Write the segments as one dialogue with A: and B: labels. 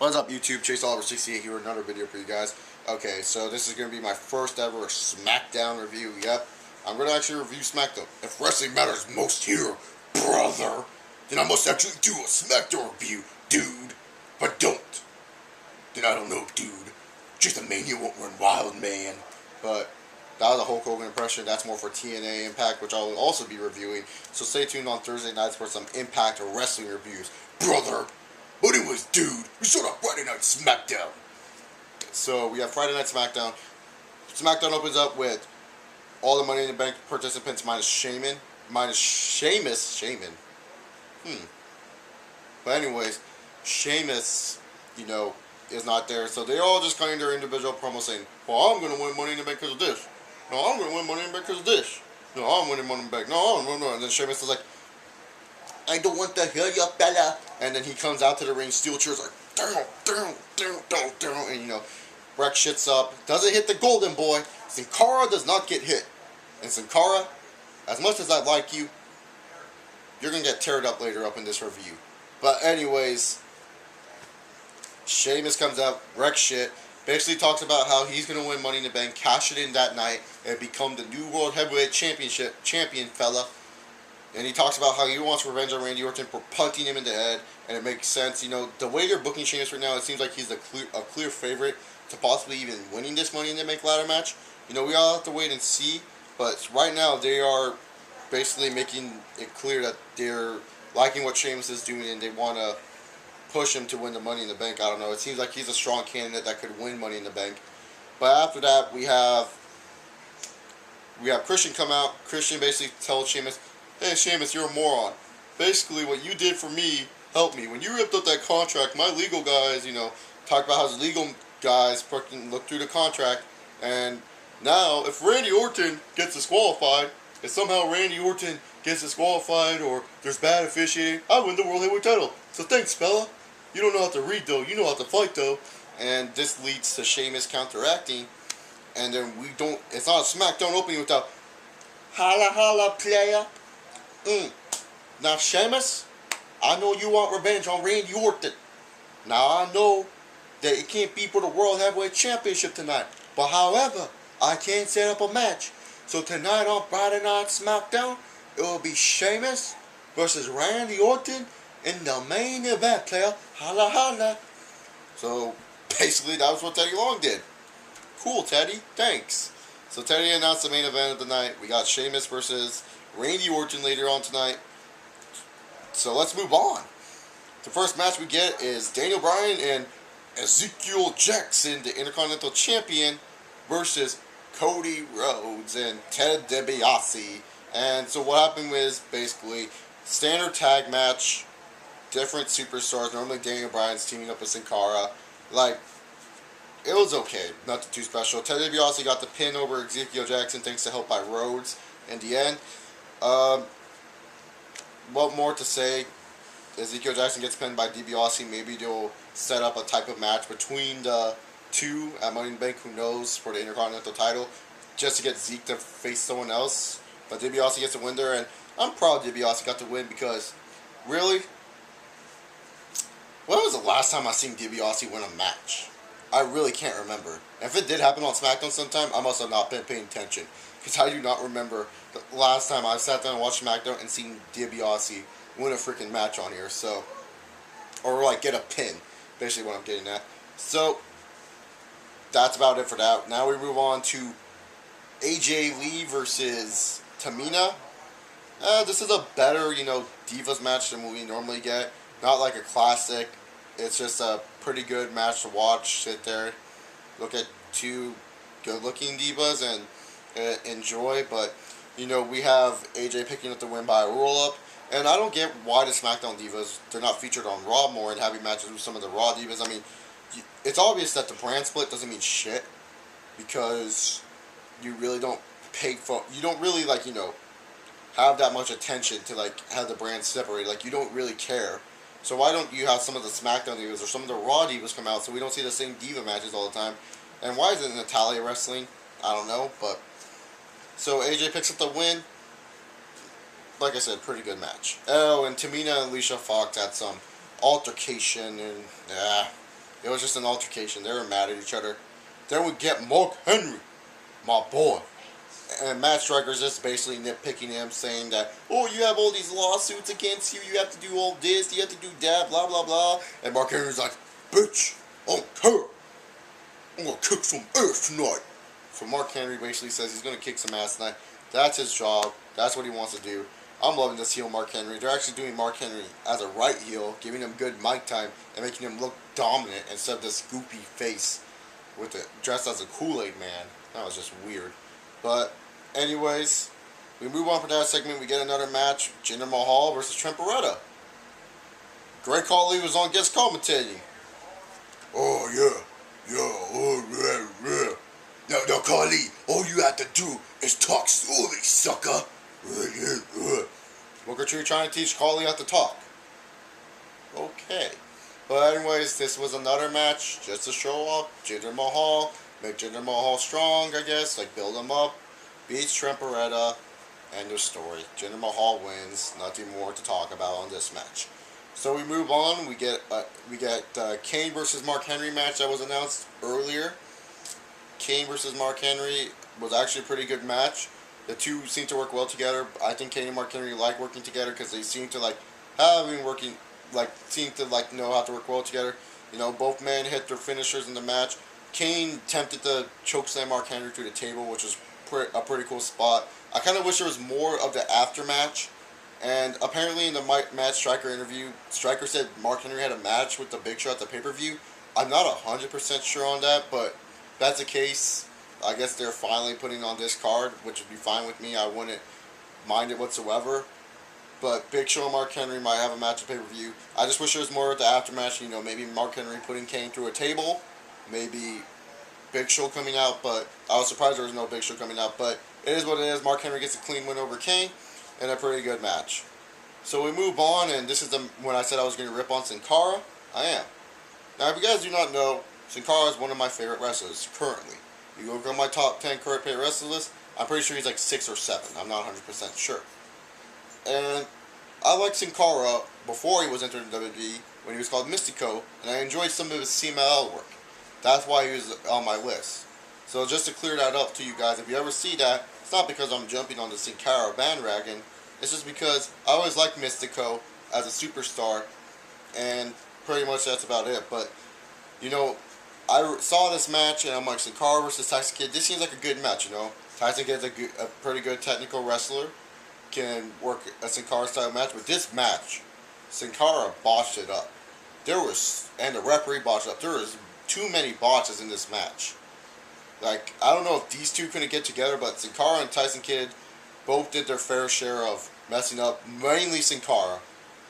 A: What's up, YouTube? Chase Oliver 68 here with another video for you guys. Okay, so this is going to be my first ever Smackdown review. Yep, I'm going to actually review Smackdown. If wrestling matters most here, brother, then I must actually do a Smackdown review, dude. But don't. Then I don't know, dude. Just a mania won't run wild, man. But that was a Hulk Hogan impression. That's more for TNA Impact, which I will also be reviewing. So stay tuned on Thursday nights for some Impact or wrestling reviews, brother. But anyways, dude, we start off Friday Night Smackdown. So we have Friday Night Smackdown. Smackdown opens up with all the Money in the Bank participants minus Sheamus. But anyways, Sheamus, is not there. So they all just cutting their individual promo saying, well, I'm going to win Money in the Bank because of this. No, I'm going to win Money in the Bank because of this. No, I'm winning Money in the Bank. No, no. And then Sheamus is like, I don't want to hear you, fella. And then he comes out to the ring, steel chairs like, down. And, Breck shits up. Doesn't hit the golden boy. Sin Cara does not get hit. And Sin Cara, as much as I like you, you're going to get teared up later up in this review. But anyways, Sheamus comes out, Breck shit. Basically talks about how he's going to win Money in the Bank, cash it in that night, and become the new World Heavyweight champion, fella. And he talks about how he wants revenge on Randy Orton for punting him in the head, and it makes sense. The way they're booking Sheamus right now, it seems like he's a clear favorite to possibly even winning this Money in the Bank ladder match. We all have to wait and see, but right now they are basically making it clear that they're liking what Sheamus is doing, and they want to push him to win the Money in the Bank. I don't know. It seems like he's a strong candidate that could win Money in the Bank. But after that, we have Christian come out. Christian basically tells Sheamus, hey, Sheamus, you're a moron. Basically, what you did for me helped me. When you ripped up that contract, my legal guys, talked about how his legal guys fucking looked through the contract. And now, if Randy Orton gets disqualified, if somehow Randy Orton gets disqualified or there's bad officiating, I win the World Heavyweight title. So thanks, fella. You don't know how to read, though. You know how to fight, though. And this leads to Sheamus counteracting. And then it's not a SmackDown opening without holla, holla, player. Now, Sheamus, I know you want revenge on Randy Orton. Now, I know that it can't be for the World Heavyweight Championship tonight. But, however, I can set up a match. So, tonight on Friday Night Smackdown, it will be Sheamus versus Randy Orton in the main event, player. Holla, holla. So, basically, that was what Teddy Long did. Cool, Teddy. Thanks. So, Teddy announced the main event of the night. We got Sheamus versus Randy Orton later on tonight. So let's move on. The first match we get is Daniel Bryan and Ezekiel Jackson, the Intercontinental Champion, versus Cody Rhodes and Ted DiBiase. And so what happened was basically standard tag match, different superstars. Normally Daniel Bryan's teaming up with Sin Cara. It was okay, nothing too special. Ted DiBiase got the pin over Ezekiel Jackson thanks to help by Rhodes in the end. What more to say? Ezekiel Jackson gets pinned by DiBiase. Maybe they'll set up a type of match between the two at Money in the Bank, who knows, for the Intercontinental title, just to get Zeke to face someone else. But DiBiase gets a win there, and I'm proud DiBiase got the win because, really, when was the last time I seen DiBiase win a match? I really can't remember. If it did happen on SmackDown sometime, I must have not been paying attention, because I do not remember the last time I sat down and watched SmackDown and seen DiBiase win a freaking match on here. So, or get a pin, basically what I'm getting at. So, that's about it for that. Now we move on to AJ Lee versus Tamina. This is a better, Divas match than what we normally get. Not like a classic. It's just a pretty good match to watch. Sit there, look at two good-looking divas and enjoy. But we have AJ picking up the win by a roll-up, and I don't get why the SmackDown divas, they're not featured on Raw more and having matches with some of the Raw divas. I mean, it's obvious that the brand split doesn't mean shit, because you really don't you don't really have that much attention to have the brand separated. You don't really care. So why don't you have some of the SmackDown divas or some of the Raw divas come out so we don't see the same diva matches all the time? And why isn't Natalya wrestling? I don't know, but so AJ picks up the win. Like I said, pretty good match. Oh, and Tamina and Alicia Fox had some altercation, and was just an altercation. They were mad at each other. Then we get Mark Henry, my boy. And Matt Striker's just basically nitpicking him, saying that, oh, you have all these lawsuits against you, you have to do all this, you have to do that, blah, blah, blah. And Mark Henry's like, bitch, I don't care. I'm going to kick some ass tonight. So Mark Henry basically says he's going to kick some ass tonight. That's his job. That's what he wants to do. I'm loving this heel Mark Henry. They're actually doing Mark Henry as a right heel, giving him good mic time, and making him look dominant instead of this goopy face with it dressed as a Kool-Aid man. That was just weird. But anyways, we move on from that segment. We get another match: Jinder Mahal versus Trent Beretta. Great Khali was on guest commentating. Oh yeah, oh yeah. Now Khali, all you have to do is talk slowly, sucker. Booker T trying to teach Khali how to talk. Okay. But anyways, this was another match just to show off Jinder Mahal, make Jinder Mahal strong, I guess, like build him up, beats Trent Beretta, end of story. Jinder Mahal wins. Nothing more to talk about on this match. So we move on. We get Kane versus Mark Henry match that was announced earlier. Kane versus Mark Henry was actually a pretty good match. The two seem to work well together. I think Kane and Mark Henry like working together because they seem to know how to work well together. You know, both men hit their finishers in the match. Kane attempted to chokeslam Mark Henry through the table, which was a pretty cool spot. I kind of wish there was more of the aftermatch. And apparently in the Matt Striker interview, Striker said Mark Henry had a match with the Big Show at the pay-per-view. I'm not 100% sure on that, but if that's the case, I guess they're finally putting on this card, which would be fine with me. I wouldn't mind it whatsoever. But Big Show and Mark Henry might have a match at pay-per-view. I just wish there was more of the aftermatch. You know, maybe Mark Henry putting Kane through a table. Maybe Big Show coming out, but I was surprised there was no Big Show coming out. But it is what it is. Mark Henry gets a clean win over Kane, and a pretty good match. So we move on, and this is when I said I was going to rip on Sin Cara. I am. Now, if you guys do not know, Sin Cara is one of my favorite wrestlers currently. You go on my top 10 current paid wrestlers list, I'm pretty sure he's like 6 or 7. I'm not 100% sure. And I liked Sin Cara before he was entered in WWE, when he was called Mystico, and I enjoyed some of his CMLL work. That's why he was on my list. So just to clear that up to you guys, if you ever see that, it's not because I'm jumping on the Sin Cara bandwagon. It's just because I always liked Mystico as a superstar, and pretty much that's about it. But, you know, I saw this match, and I'm like, Sin Cara versus Tyson Kidd, this seems like a good match, you know. Tyson Kidd's a pretty good technical wrestler, can work a Sin Cara style match, but this match, Sin Cara botched it up. And the referee botched it up. There was too many botches in this match. Like, I don't know if these two couldn't get together, but Sin Cara and Tyson Kidd both did their fair share of messing up, mainly Sin Cara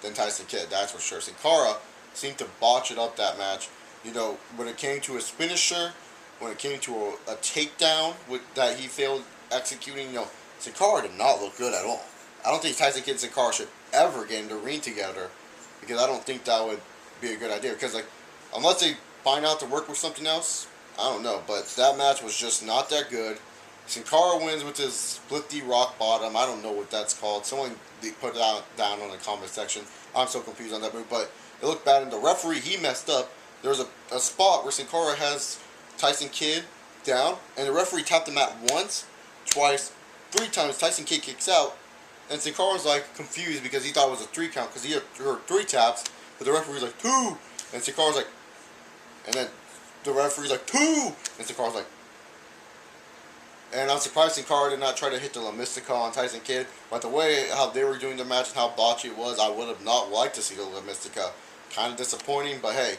A: than Tyson Kidd, that's for sure. Sin Cara seemed to botch it up that match. You know, when it came to his finisher, when it came to a takedown that he failed executing, you know, Sin Cara did not look good at all. I don't think Tyson Kidd and Sin Cara should ever get in the ring together, because I don't think that would be a good idea. Because, like, unless they find out to work with something else, I don't know. But that match was just not that good. Sin Cara wins with his split D rock bottom. I don't know what that's called. Someone put that down on the comment section. I'm so confused on that move, but it looked bad. And the referee, he messed up. There was a spot where Sin Cara has Tyson Kidd down, and the referee tapped him at once, twice, 3 times. Tyson Kidd kicks out, and Sin Cara's like confused because he thought it was a 3 count because he heard 3 taps, but the referee's like 2, and Sin Cara's like, and then the referee's like 2, and Sin Cara's like. And I'm surprised Sin Cara did not try to hit the La Mystica on Tyson Kidd. But the way how they were doing the match and how botchy it was, I would have not liked to see the La Mystica. Kind of disappointing, but hey,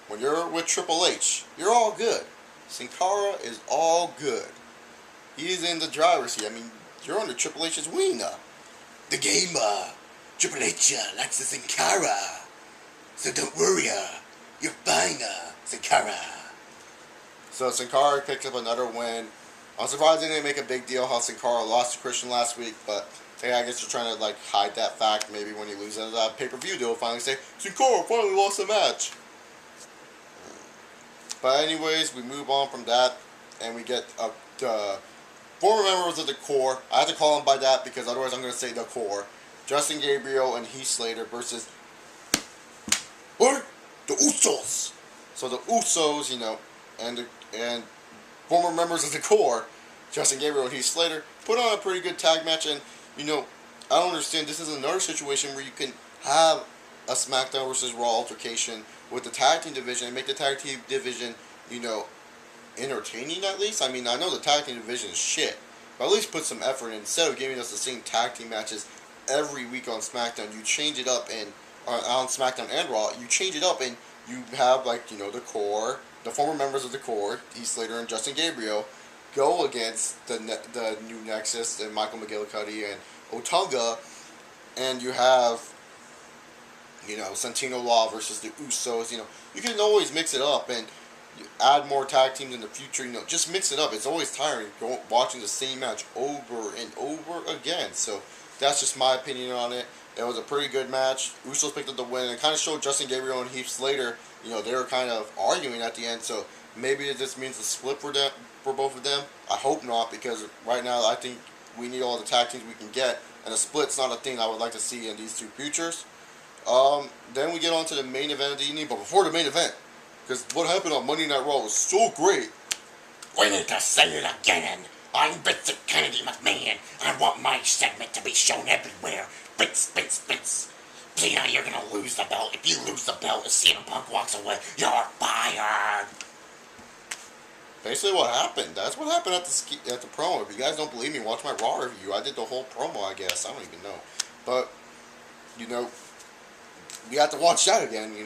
A: when you're with Triple H, you're all good. Sin Cara is all good. He's in the driver's seat. I mean, you're under Triple H's wing now. The gamer, Triple H likes the Sin Cara. So don't worry, you're fine, Sin Cara. So Sin Cara picked up another win. I'm surprised they didn't make a big deal how Sin Cara lost to Christian last week, but hey, I guess they're trying to like hide that fact. Maybe when he loses that pay-per-view, they'll finally say, Sin Cara finally lost a match. But anyways, we move on from that, and we get the former members of the Core. I have to call them by that because otherwise I'm going to say the Core. Justin Gabriel and Heath Slater versus what? The Usos. So the Usos, and former members of the core, Justin Gabriel and Heath Slater, put on a pretty good tag match. And I don't understand. This is another situation where you can have a SmackDown versus Raw altercation with the tag team division and make the tag team division, entertaining at least. I mean, I know the tag team division is shit, but at least put some effort in. Instead of giving us the same tag team matches every week on SmackDown, you change it up, and on SmackDown and Raw, you change it up, and you have the core, the former members of the core, Heath Slater and Justin Gabriel, go against the new Nexus and Michael McGillicuddy and Otunga, and you have Santino Law versus the Usos. You can always mix it up and you add more tag teams in the future. Just mix it up. It's always tiring watching the same match over and over again. So that's just my opinion on it. It was a pretty good match. Usos picked up the win, and it kind of showed Justin Gabriel and Heath Slater. They were kind of arguing at the end. So maybe it just means a split for both of them. I hope not, because right now I think we need all the tag teams we can get, and a split's not a thing I would like to see in these two futures. Then we get on to the main event of the evening, but before the main event, because what happened on Monday Night Raw was so great.
B: We need to say it again. I'm Vincent Kennedy McMahon. I want my segment to be shown everywhere. Vince. Cena, you're gonna lose the belt. If you lose the belt and CM Punk walks away, you're fired.
A: Basically what happened. That's what happened at the promo. If you guys don't believe me, watch my Raw review. I did the whole promo, I guess. I don't even know. But, we have to watch that again.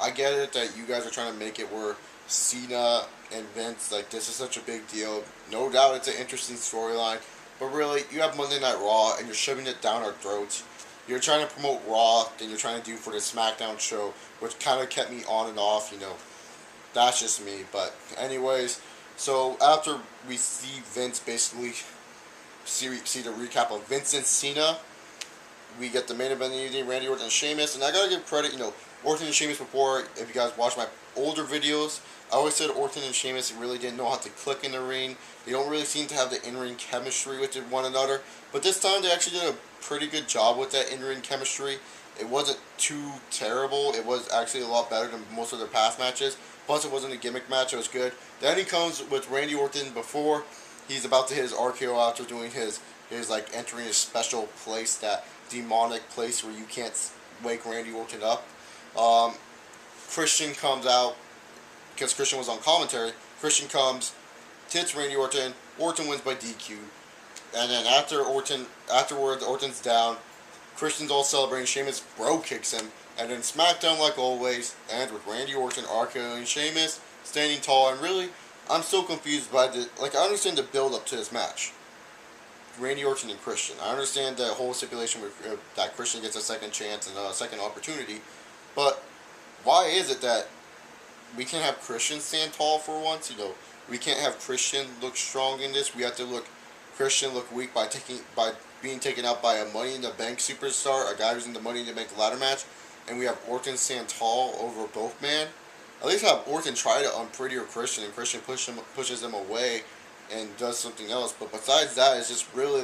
A: I get it that you guys are trying to make it where Cena and Vince, this is such a big deal. No doubt it's an interesting storyline. But really, you have Monday Night Raw, and you're shoving it down our throats. You're trying to promote Raw, than you're trying to do for the SmackDown show, which kind of kept me on and off, That's just me. But anyways, so after we see Vince basically see the recap of Vince and Cena, we get the main event of the evening, Randy Orton and Sheamus. And I gotta give credit, Orton and Sheamus before, if you guys watch my older videos, I always said Orton and Sheamus really didn't know how to click in the ring. They don't really seem to have the in-ring chemistry with one another. But this time they actually did a pretty good job with that in-ring chemistry. It wasn't too terrible. It was actually a lot better than most of their past matches. Plus, it wasn't a gimmick match. It was good. Then he comes with Randy Orton before he's about to hit his RKO after doing his entering his special place, that demonic place where you can't wake Randy Orton up. Christian comes out, because Christian was on commentary. Christian comes, hits Randy Orton. Orton wins by DQ. And then afterwards, Orton's down. Christian's all celebrating. Sheamus bro kicks him. And then SmackDown, like always, ends with Randy Orton RKOing Sheamus, standing tall. And really, I'm so confused by I understand the build up to this match. Randy Orton and Christian. I understand the whole stipulation that Christian gets a second chance and a second opportunity. But why is it that we can't have Christian stand tall for once? We can't have Christian look strong in this. We have to Christian look weak by being taken out by a Money in the Bank superstar, a guy who's in the Money in the Bank ladder match, and we have Orton stand tall over both man. At least have Orton try to unprettier Christian, and Christian pushes him away and does something else. But besides that, it's just really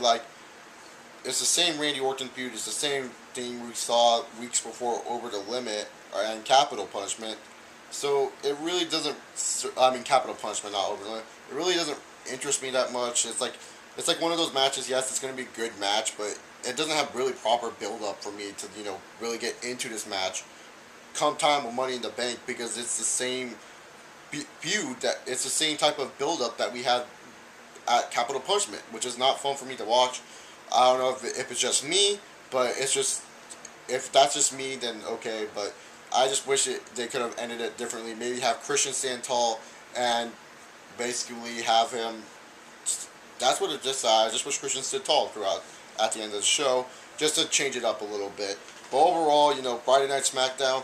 A: it's the same Randy Orton feud. It's the same thing we saw weeks before Over the Limit and Capital Punishment. So it really doesn't. Capital Punishment, not Over the Limit. It really doesn't interest me that much. It's like one of those matches. Yes, it's going to be a good match, but it doesn't have really proper build up for me to really get into this match. Come time with Money in the Bank, because it's the same feud, it's the same type of build up that we had at Capital Punishment, which is not fun for me to watch. I don't know if it's just me, but if that's just me, then okay. But I just wish they could have ended it differently. Maybe have Christian stand tall and basically have him. That's what it just. I just wish Christian stood tall throughout at the end of the show, just to change it up a little bit. But overall, Friday Night SmackDown.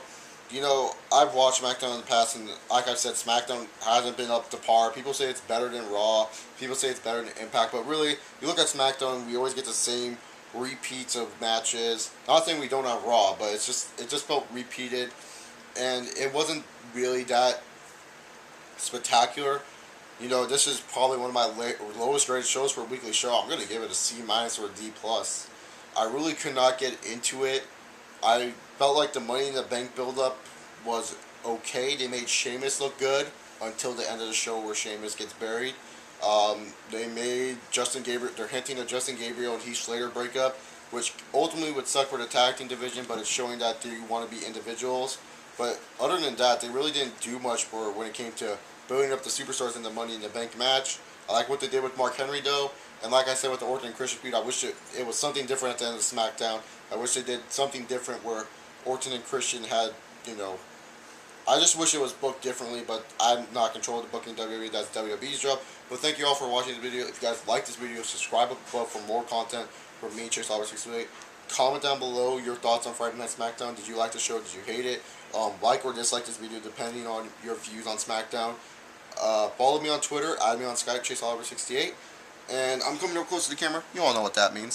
A: I've watched SmackDown in the past, and like I said, SmackDown hasn't been up to par. People say it's better than Raw. People say it's better than Impact. But really, you look at SmackDown, we always get the same repeats of matches. Not saying we don't have Raw, but it just felt repeated, and it wasn't really that spectacular. This is probably one of my lowest rated shows for a weekly show. I'm gonna give it a C- or a D+. I really could not get into it. I felt like the Money in the Bank build-up was okay. They made Sheamus look good until the end of the show where Sheamus gets buried. They made Justin Gabriel. They're hinting at Justin Gabriel and Heath Slater breakup, which ultimately would suck for the tag team division, but it's showing that they want to be individuals. But other than that, they really didn't do much for when it came to building up the superstars in the Money in the Bank match. I like what they did with Mark Henry though, and like I said with the Orton and Christian feud, I wish it was something different at the end of Smackdown. I wish they did something different where Orton and Christian had, you know, I just wish it was booked differently, but I'm not controlling the booking WWE. That's WWE's job. But thank you all for watching the video. If you guys like this video, subscribe up above for more content from me, Chase Albert 628. Comment down below your thoughts on Friday Night SmackDown. Did you like the show? Did you hate it? Like or dislike this video depending on your views on SmackDown. Follow me on Twitter. Add me on Skype, Chase Albert 68. And I'm coming up close to the camera. You all know what that means.